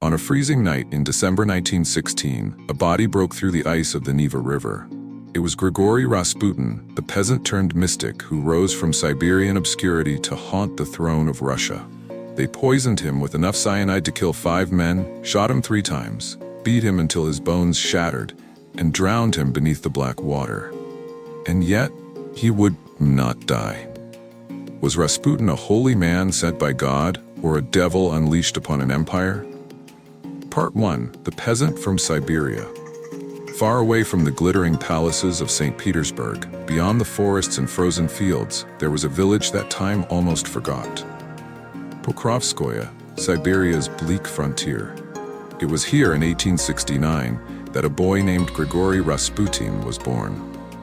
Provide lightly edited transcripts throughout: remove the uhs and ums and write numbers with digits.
On a freezing night in December 1916, a body broke through the ice of the Neva River. It was Grigory Rasputin, the peasant-turned-mystic who rose from Siberian obscurity to haunt the throne of Russia. They poisoned him with enough cyanide to kill 5 men, shot him 3 times, beat him until his bones shattered, and drowned him beneath the black water. And yet, he would not die. Was Rasputin a holy man sent by God, or a devil unleashed upon an empire? Part 1. The Peasant from Siberia. Far away from the glittering palaces of St. Petersburg, beyond the forests and frozen fields, there was a village that time almost forgot. Pokrovskoye, Siberia's bleak frontier. It was here in 1869 that a boy named Grigory Rasputin was born.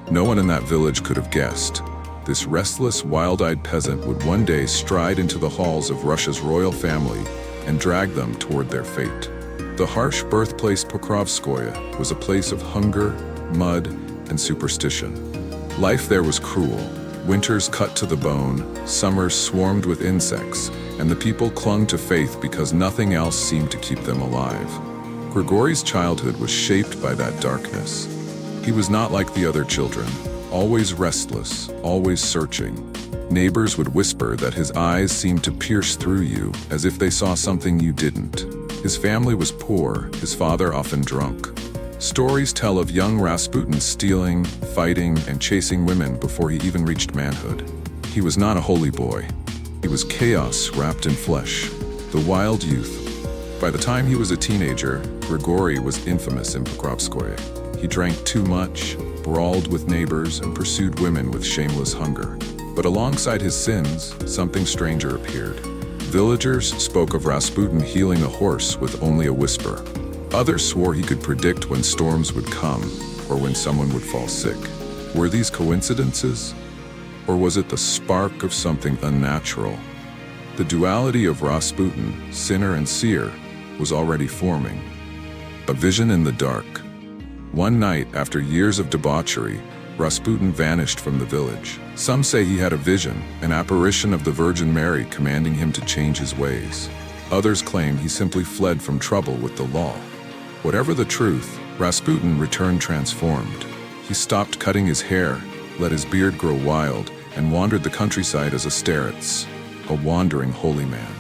No one in that village could have guessed. This restless, wild-eyed peasant would one day stride into the halls of Russia's royal family and drag them toward their fate. The harsh birthplace Pokrovskoye was a place of hunger, mud, and superstition. Life there was cruel. Winters cut to the bone, summers swarmed with insects, and the people clung to faith because nothing else seemed to keep them alive. Grigory's childhood was shaped by that darkness. He was not like the other children, always restless, always searching. Neighbors would whisper that his eyes seemed to pierce through you, as if they saw something you didn't. His family was poor, his father often drunk. Stories tell of young Rasputin stealing, fighting, and chasing women before he even reached manhood. He was not a holy boy. He was chaos wrapped in flesh, the wild youth. By the time he was a teenager, Grigory was infamous in Pokrovskoye. He drank too much, brawled with neighbors, and pursued women with shameless hunger. But alongside his sins, something stranger appeared. Villagers spoke of Rasputin healing a horse with only a whisper. Others swore he could predict when storms would come or when someone would fall sick. Were these coincidences? Or was it the spark of something unnatural? The duality of Rasputin, sinner and seer, was already forming. A vision in the dark. One night, after years of debauchery, Rasputin vanished from the village. Some say he had a vision, an apparition of the Virgin Mary commanding him to change his ways. Others claim he simply fled from trouble with the law. Whatever the truth, Rasputin returned transformed. He stopped cutting his hair, let his beard grow wild, and wandered the countryside as a starets, a wandering holy man.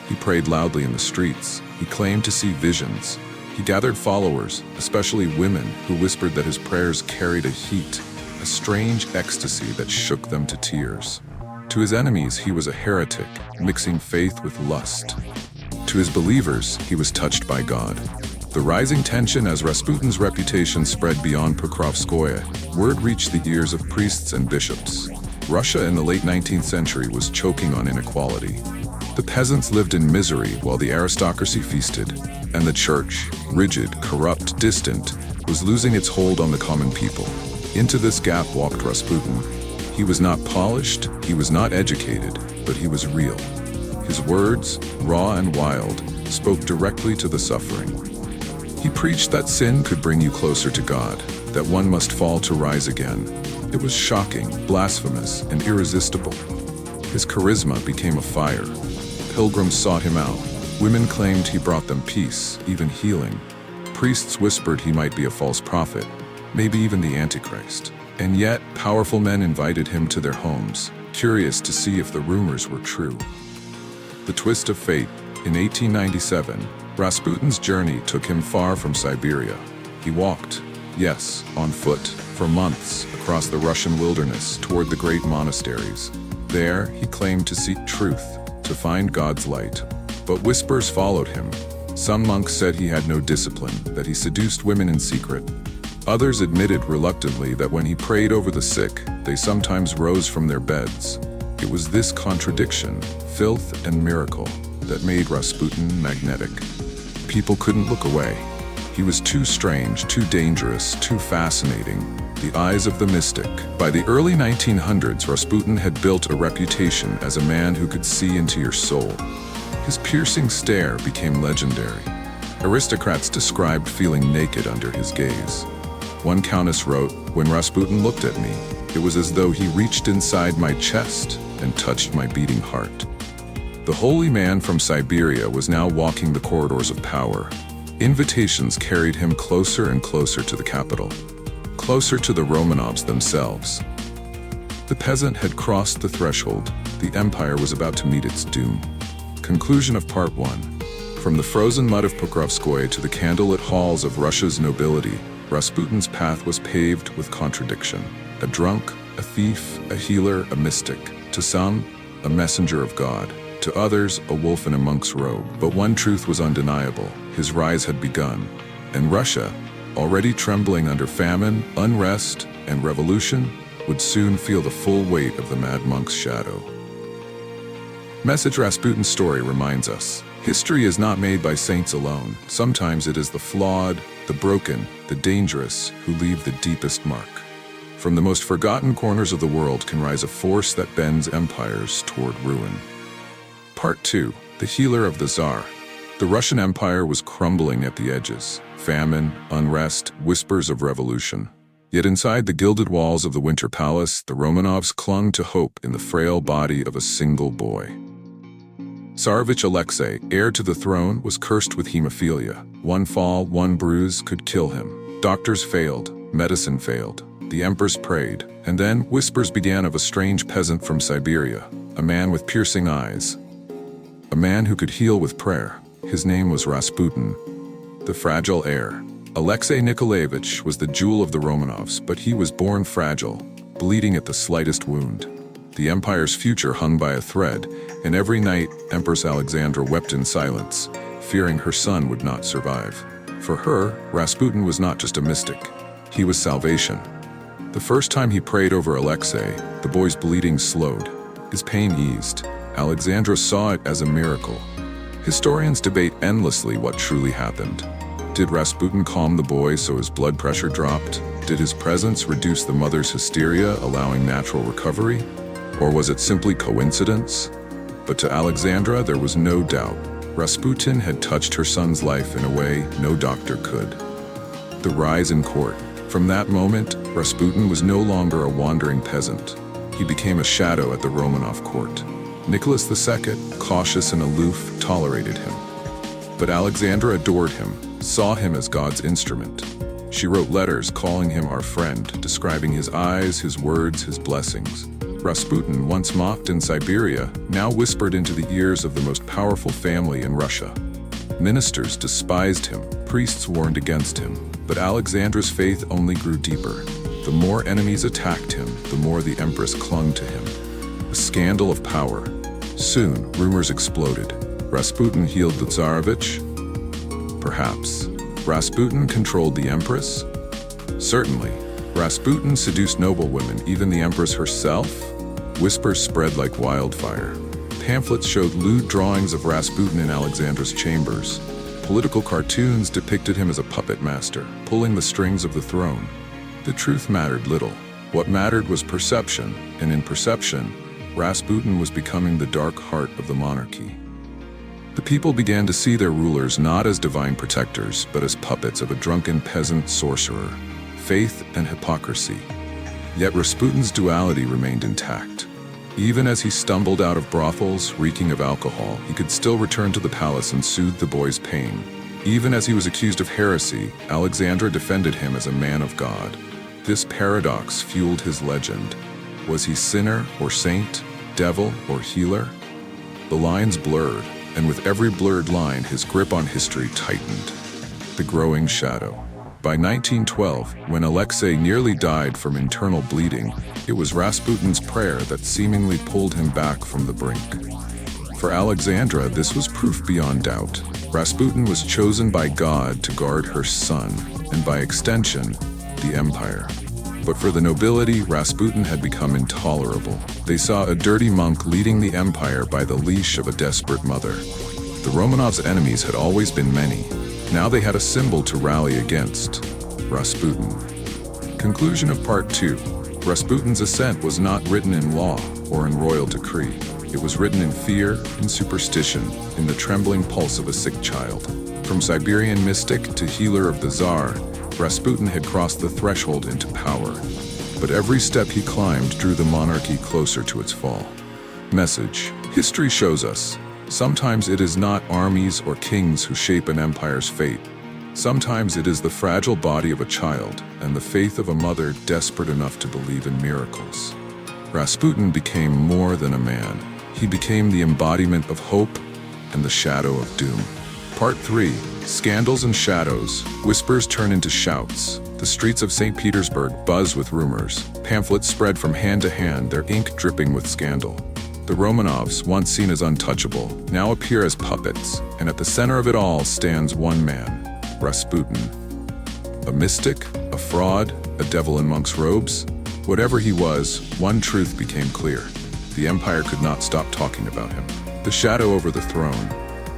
He prayed loudly in the streets. He claimed to see visions. He gathered followers, especially women, who whispered that his prayers carried a heat, a strange ecstasy that shook them to tears. To his enemies, he was a heretic, mixing faith with lust. To his believers, he was touched by God. The rising tension as Rasputin's reputation spread beyond Pokrovskoye, word reached the ears of priests and bishops. Russia in the late 19th century was choking on inequality. The peasants lived in misery while the aristocracy feasted, and the church, rigid, corrupt, distant, was losing its hold on the common people. Into this gap walked Rasputin. He was not polished, he was not educated, but he was real. His words, raw and wild, spoke directly to the suffering. He preached that sin could bring you closer to God, that one must fall to rise again. It was shocking, blasphemous, and irresistible. His charisma became a fire. Pilgrims sought him out. Women claimed he brought them peace, even healing. Priests whispered he might be a false prophet, maybe even the Antichrist. And yet, powerful men invited him to their homes, curious to see if the rumors were true. The twist of fate. In 1897, Rasputin's journey took him far from Siberia. He walked, yes, on foot, for months across the Russian wilderness toward the great monasteries. There, he claimed to seek truth, to find God's light. But whispers followed him. Some monks said he had no discipline, that he seduced women in secret. Others admitted reluctantly that when he prayed over the sick, they sometimes rose from their beds. It was this contradiction, filth and miracle, that made Rasputin magnetic. People couldn't look away. He was too strange, too dangerous, too fascinating. The eyes of the mystic. By the early 1900s, Rasputin had built a reputation as a man who could see into your soul. His piercing stare became legendary. Aristocrats described feeling naked under his gaze. One countess wrote, "When Rasputin looked at me, it was as though he reached inside my chest and touched my beating heart." The holy man from Siberia was now walking the corridors of power. Invitations carried him closer and closer to the capital, closer to the Romanovs themselves. The peasant had crossed the threshold. The empire was about to meet its doom. Conclusion of Part 1. From the frozen mud of Pokrovskoye to the candlelit halls of Russia's nobility, Rasputin's path was paved with contradiction. A drunk, a thief, a healer, a mystic. To some, a messenger of God. To others, a wolf in a monk's robe. But one truth was undeniable. His rise had begun. And Russia, already trembling under famine, unrest, and revolution, would soon feel the full weight of the mad monk's shadow. Message: Rasputin's story reminds us, history is not made by saints alone. Sometimes it is the flawed, the broken, the dangerous who leave the deepest mark. From the most forgotten corners of the world can rise a force that bends empires toward ruin. Part 2. The Healer of the Tsar. The Russian Empire was crumbling at the edges. Famine, unrest, whispers of revolution. Yet inside the gilded walls of the Winter Palace, the Romanovs clung to hope in the frail body of a single boy. Tsarevich Alexei, heir to the throne, was cursed with hemophilia. One fall, one bruise could kill him. Doctors failed, medicine failed. The empress prayed, and then whispers began of a strange peasant from Siberia, a man with piercing eyes, a man who could heal with prayer. His name was Rasputin, the fragile heir. Alexei Nikolaevich was the jewel of the Romanovs, but he was born fragile, bleeding at the slightest wound. The empire's future hung by a thread, and every night Empress Alexandra wept in silence, fearing her son would not survive. For her, Rasputin was not just a mystic. He was salvation. The first time he prayed over Alexei, the boy's bleeding slowed. His pain eased. Alexandra saw it as a miracle. Historians debate endlessly what truly happened. Did Rasputin calm the boy so his blood pressure dropped? Did his presence reduce the mother's hysteria, allowing natural recovery? Or was it simply coincidence? But to Alexandra, there was no doubt. Rasputin had touched her son's life in a way no doctor could. The rise in court. From that moment, Rasputin was no longer a wandering peasant. He became a shadow at the Romanov court. Nicholas II, cautious and aloof, tolerated him. But Alexandra adored him, saw him as God's instrument. She wrote letters calling him our friend, describing his eyes, his words, his blessings. Rasputin, once mocked in Siberia, now whispered into the ears of the most powerful family in Russia. Ministers despised him, priests warned against him, but Alexandra's faith only grew deeper. The more enemies attacked him, the more the empress clung to him. A scandal of power. Soon, rumors exploded. Rasputin healed the Tsarevich? Perhaps. Rasputin controlled the empress? Certainly. Rasputin seduced noblewomen, even the empress herself? Whispers spread like wildfire. Pamphlets showed lewd drawings of Rasputin in Alexandra's chambers. Political cartoons depicted him as a puppet master, pulling the strings of the throne. The truth mattered little. What mattered was perception, and in perception, Rasputin was becoming the dark heart of the monarchy. The people began to see their rulers not as divine protectors, but as puppets of a drunken peasant sorcerer. Faith and hypocrisy. Yet Rasputin's duality remained intact. Even as he stumbled out of brothels, reeking of alcohol, he could still return to the palace and soothe the boy's pain. Even as he was accused of heresy, Alexandra defended him as a man of God. This paradox fueled his legend. Was he sinner or saint, devil or healer? The lines blurred, and with every blurred line, his grip on history tightened. The growing shadow. By 1912, when Alexei nearly died from internal bleeding, it was Rasputin's prayer that seemingly pulled him back from the brink. For Alexandra, this was proof beyond doubt. Rasputin was chosen by God to guard her son, and by extension, the empire. But for the nobility, Rasputin had become intolerable. They saw a dirty monk leading the empire by the leash of a desperate mother. The Romanovs' enemies had always been many. Now they had a symbol to rally against: Rasputin. Conclusion of Part 2. Rasputin's ascent was not written in law or in royal decree. It was written in fear, in superstition, in the trembling pulse of a sick child. From Siberian mystic to healer of the Tsar, Rasputin had crossed the threshold into power. But every step he climbed drew the monarchy closer to its fall. Message: history shows us, Sometimes it is not armies or kings who shape an empire's fate. Sometimes it is the fragile body of a child and the faith of a mother desperate enough to believe in miracles. Rasputin became more than a man. He became the embodiment of hope and the shadow of doom. Part 3. Scandals and Shadows. Whispers turn into shouts. The streets of St. Petersburg buzz with rumors. Pamphlets spread from hand to hand, their ink dripping with scandal. The Romanovs, once seen as untouchable, now appear as puppets, and at the center of it all stands one man, Rasputin. A mystic, a fraud, a devil in monk's robes? Whatever he was, one truth became clear. The empire could not stop talking about him. The shadow over the throne.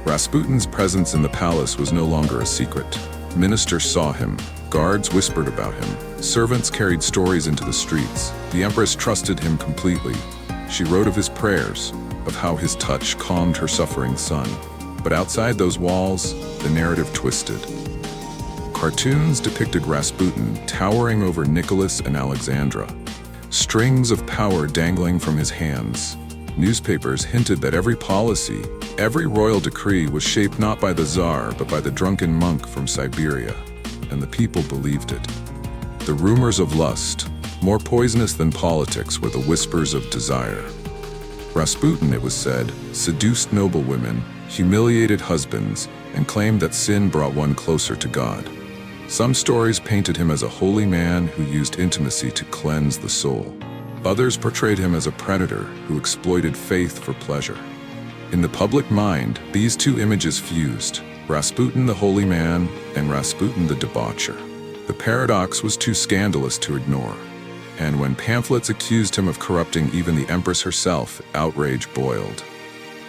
Rasputin's presence in the palace was no longer a secret. Ministers saw him. Guards whispered about him. Servants carried stories into the streets. The empress trusted him completely. She wrote of his prayers, of how his touch calmed her suffering son. But outside those walls, the narrative twisted. Cartoons depicted Rasputin towering over Nicholas and Alexandra, strings of power dangling from his hands. Newspapers hinted that every policy, every royal decree was shaped not by the Tsar but by the drunken monk from Siberia, and the people believed it. The rumors of lust, more poisonous than politics, were the whispers of desire. Rasputin, it was said, seduced noble women, humiliated husbands, and claimed that sin brought one closer to God. Some stories painted him as a holy man who used intimacy to cleanse the soul. Others portrayed him as a predator who exploited faith for pleasure. In the public mind, these two images fused, Rasputin the holy man and Rasputin the debaucher. The paradox was too scandalous to ignore. And when pamphlets accused him of corrupting even the empress herself, outrage boiled.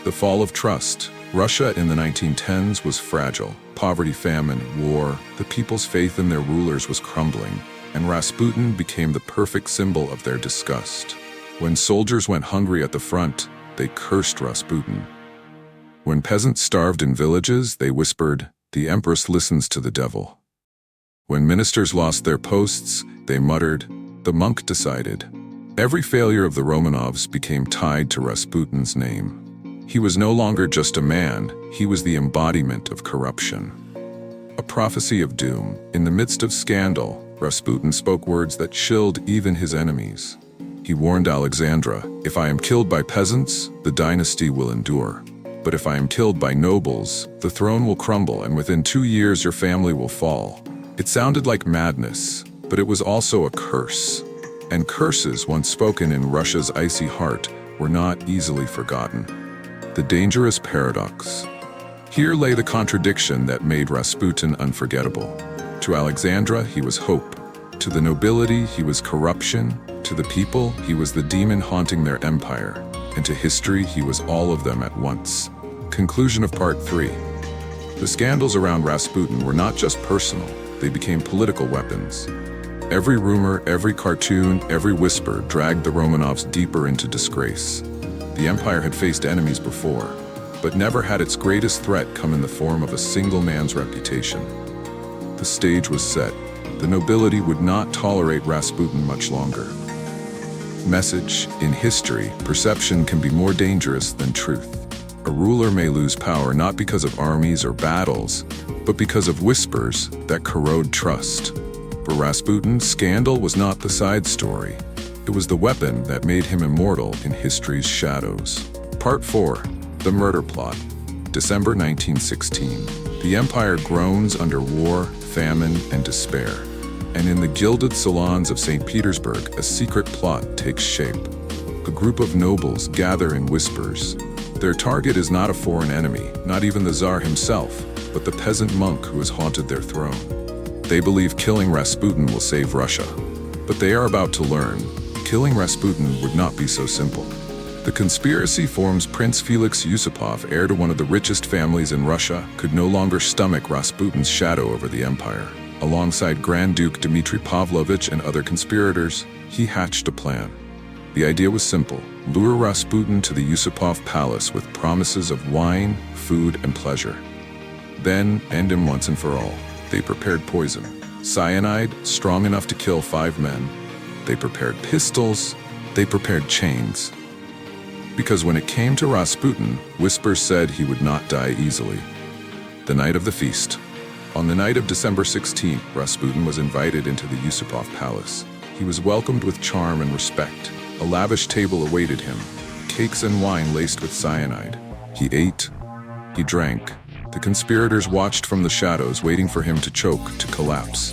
The fall of trust. Russia in the 1910s was fragile. Poverty, famine, war, the people's faith in their rulers was crumbling, and Rasputin became the perfect symbol of their disgust. When soldiers went hungry at the front, they cursed Rasputin. When peasants starved in villages, they whispered, "The empress listens to the devil." When ministers lost their posts, they muttered, "The monk decided." Every failure of the Romanovs became tied to Rasputin's name. He was no longer just a man, he was the embodiment of corruption. A prophecy of doom. In the midst of scandal, Rasputin spoke words that chilled even his enemies. He warned Alexandra, "If I am killed by peasants, the dynasty will endure. But if I am killed by nobles, the throne will crumble, and within 2 years your family will fall." It sounded like madness, but it was also a curse. And curses, once spoken in Russia's icy heart, were not easily forgotten. The dangerous paradox. Here lay the contradiction that made Rasputin unforgettable. To Alexandra, he was hope. To the nobility, he was corruption. To the people, he was the demon haunting their empire. And to history, he was all of them at once. Conclusion of Part 3. The scandals around Rasputin were not just personal, they became political weapons. Every rumor, every cartoon, every whisper dragged the Romanovs deeper into disgrace. The empire had faced enemies before, but never had its greatest threat come in the form of a single man's reputation. The stage was set. The nobility would not tolerate Rasputin much longer. Message: in history, perception can be more dangerous than truth. A ruler may lose power not because of armies or battles, but because of whispers that corrode trust. For Rasputin, scandal was not the side story. It was the weapon that made him immortal in history's shadows. Part 4. The Murder Plot. December 1916. The empire groans under war, famine, and despair. And in the gilded salons of St. Petersburg, a secret plot takes shape. A group of nobles gather in whispers. Their target is not a foreign enemy, not even the Tsar himself, but the peasant monk who has haunted their throne. They believe killing Rasputin will save Russia. But they are about to learn, killing Rasputin would not be so simple. The conspiracy forms Prince Felix Yusupov, heir to one of the richest families in Russia, could no longer stomach Rasputin's shadow over the empire. Alongside Grand Duke Dmitry Pavlovich and other conspirators, he hatched a plan. The idea was simple: lure Rasputin to the Yusupov palace with promises of wine, food, and pleasure. Then end him once and for all. They prepared poison. Cyanide, strong enough to kill 5 men. They prepared pistols. They prepared chains. Because when it came to Rasputin, whispers said he would not die easily. The night of the feast. On the night of December 16th, Rasputin was invited into the Yusupov palace. He was welcomed with charm and respect. A lavish table awaited him, cakes and wine laced with cyanide. He ate, he drank. The conspirators watched from the shadows, waiting for him to choke, to collapse.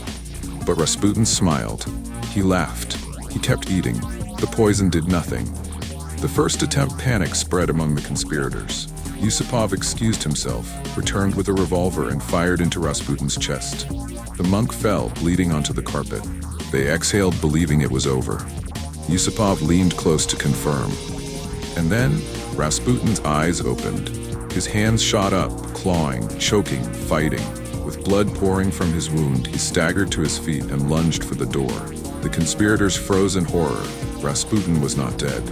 But Rasputin smiled. He laughed. He kept eating. The poison did nothing. The first attempt panic spread among the conspirators. Yusupov excused himself, returned with a revolver and fired into Rasputin's chest. The monk fell, bleeding onto the carpet. They exhaled, believing it was over. Yusupov leaned close to confirm. And then, Rasputin's eyes opened. His hands shot up, clawing, choking, fighting. With blood pouring from his wound, he staggered to his feet and lunged for the door. The conspirators froze in horror. Rasputin was not dead.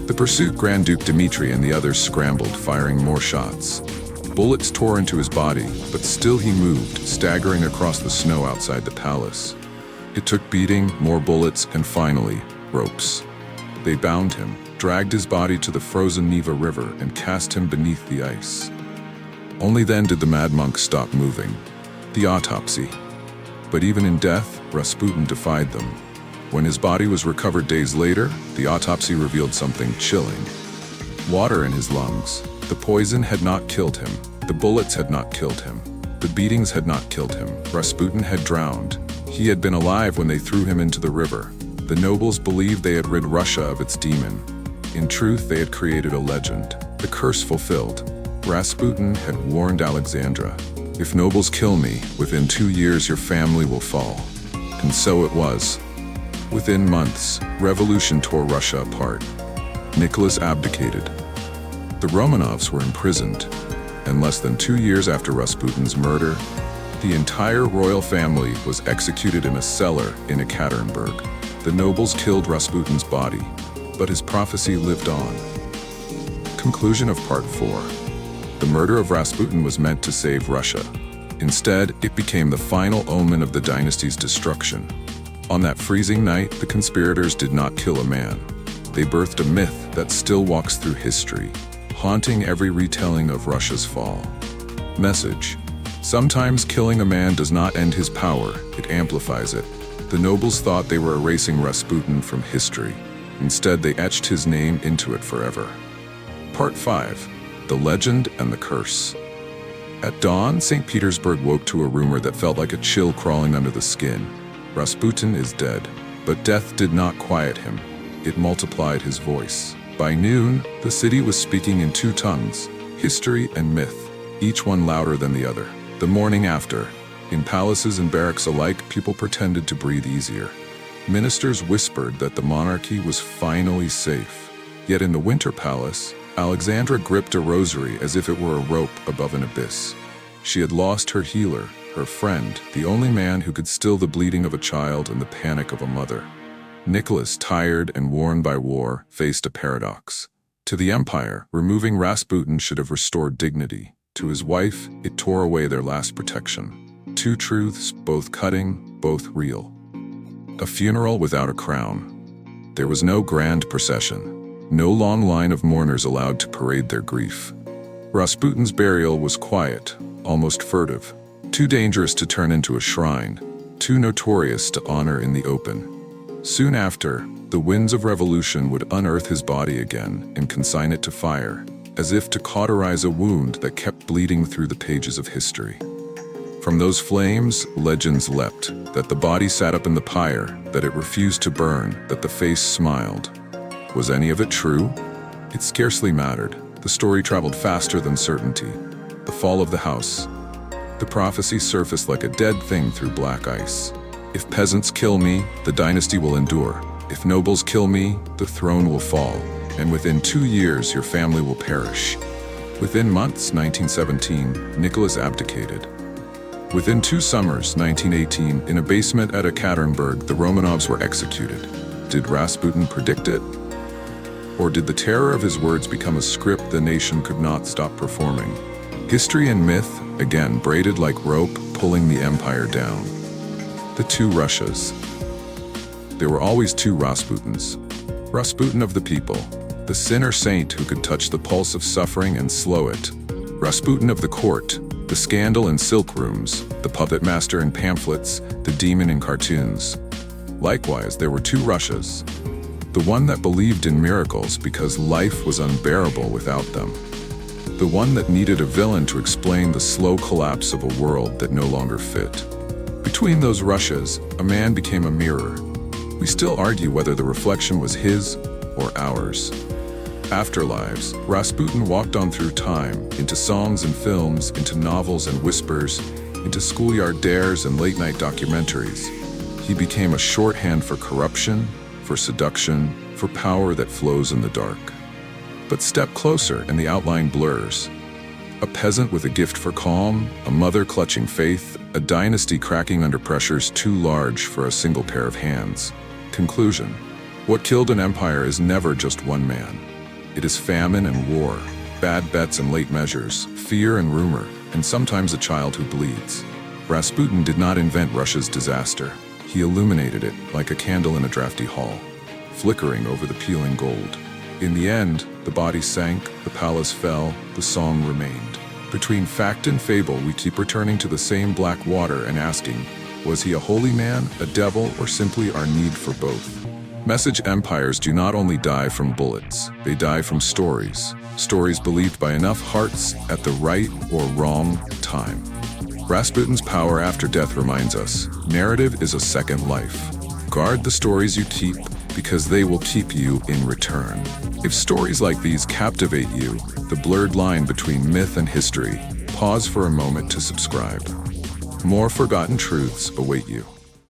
The pursuit Grand Duke Dmitri and the others scrambled, firing more shots. Bullets tore into his body, but still he moved, staggering across the snow outside the palace. It took beating, more bullets, and finally, ropes. They bound him, dragged his body to the frozen Neva River, and cast him beneath the ice. Only then did the mad monk stop moving. The autopsy. But even in death, Rasputin defied them. When his body was recovered days later, the autopsy revealed something chilling. Water in his lungs. The poison had not killed him. The bullets had not killed him. The beatings had not killed him. Rasputin had drowned. He had been alive when they threw him into the river. The nobles believed they had rid Russia of its demon. In truth, they had created a legend. The curse fulfilled. Rasputin had warned Alexandra, "If nobles kill me, within 2 years your family will fall." And so it was. Within months, revolution tore Russia apart. Nicholas abdicated. The Romanovs were imprisoned, and less than 2 years after Rasputin's murder, the entire royal family was executed in a cellar in Ekaterinburg. The nobles killed Rasputin's body, but his prophecy lived on. Conclusion of Part 4. The murder of Rasputin was meant to save Russia. Instead, it became the final omen of the dynasty's destruction. On that freezing night, the conspirators did not kill a man. They birthed a myth that still walks through history, haunting every retelling of Russia's fall. Message: sometimes killing a man does not end his power, it amplifies it. The nobles thought they were erasing Rasputin from history. Instead, they etched his name into it forever. Part 5. The Legend and the Curse. At dawn, St. Petersburg woke to a rumor that felt like a chill crawling under the skin. Rasputin is dead. But death did not quiet him. It multiplied his voice. By noon, the city was speaking in 2 tongues, history and myth, each one louder than the other. The morning after, in palaces and barracks alike, people pretended to breathe easier. Ministers whispered that the monarchy was finally safe. Yet in the Winter Palace, Alexandra gripped a rosary as if it were a rope above an abyss. She had lost her healer, her friend, the only man who could still the bleeding of a child and the panic of a mother. Nicholas, tired and worn by war, faced a paradox. To the empire, removing Rasputin should have restored dignity. To his wife, it tore away their last protection. 2 truths, both cutting, both real. A funeral without a crown. There was no grand procession. No long line of mourners allowed to parade their grief. Rasputin's burial was quiet, almost furtive. Too dangerous to turn into a shrine. Too notorious to honor in the open. Soon after, the winds of revolution would unearth his body again and consign it to fire, as if to cauterize a wound that kept bleeding through the pages of history. From those flames, legends leapt, that the body sat up in the pyre, that it refused to burn, that the face smiled. Was any of it true? It scarcely mattered. The story traveled faster than certainty. The fall of the house. The prophecy surfaced like a dead thing through black ice. If peasants kill me, the dynasty will endure. If nobles kill me, the throne will fall. And within 2 years, your family will perish. Within months, 1917, Nicholas abdicated. Within 2 summers, 1918, in a basement at Ekaterinburg, the Romanovs were executed. Did Rasputin predict it? Or did the terror of his words become a script the nation could not stop performing? History and myth, again braided like rope, pulling the empire down. The 2 Russias. There were always 2 Rasputins. Rasputin of the people, the sinner saint who could touch the pulse of suffering and slow it. Rasputin of the court, the scandal in silk rooms, the puppet master in pamphlets, the demon in cartoons. Likewise, there were two Russias. The one that believed in miracles because life was unbearable without them. The one that needed a villain to explain the slow collapse of a world that no longer fit. Between those Russias, a man became a mirror. We still argue whether the reflection was his or ours. Afterlives, Rasputin walked on through time, into songs and films, into novels and whispers, into schoolyard dares and late-night documentaries. He became a shorthand for corruption, for seduction, for power that flows in the dark. But step closer and the outline blurs. A peasant with a gift for calm, a mother clutching faith, a dynasty cracking under pressures too large for a single pair of hands. Conclusion: what killed an empire is never just one man. It is famine and war, bad bets and late measures, fear and rumor, and sometimes a child who bleeds. Rasputin did not invent Russia's disaster. He illuminated it like a candle in a drafty hall, flickering over the peeling gold. In the end, the body sank, the palace fell, the song remained. Between fact and fable, we keep returning to the same black water and asking, was he a holy man, a devil, or simply our need for both? Message empires do not only die from bullets, they die from stories. Stories believed by enough hearts at the right or wrong time. Rasputin's power after death reminds us, narrative is a second life. Guard the stories you keep, because they will keep you in return. If stories like these captivate you, the blurred line between myth and history, pause for a moment to subscribe. More forgotten truths await you.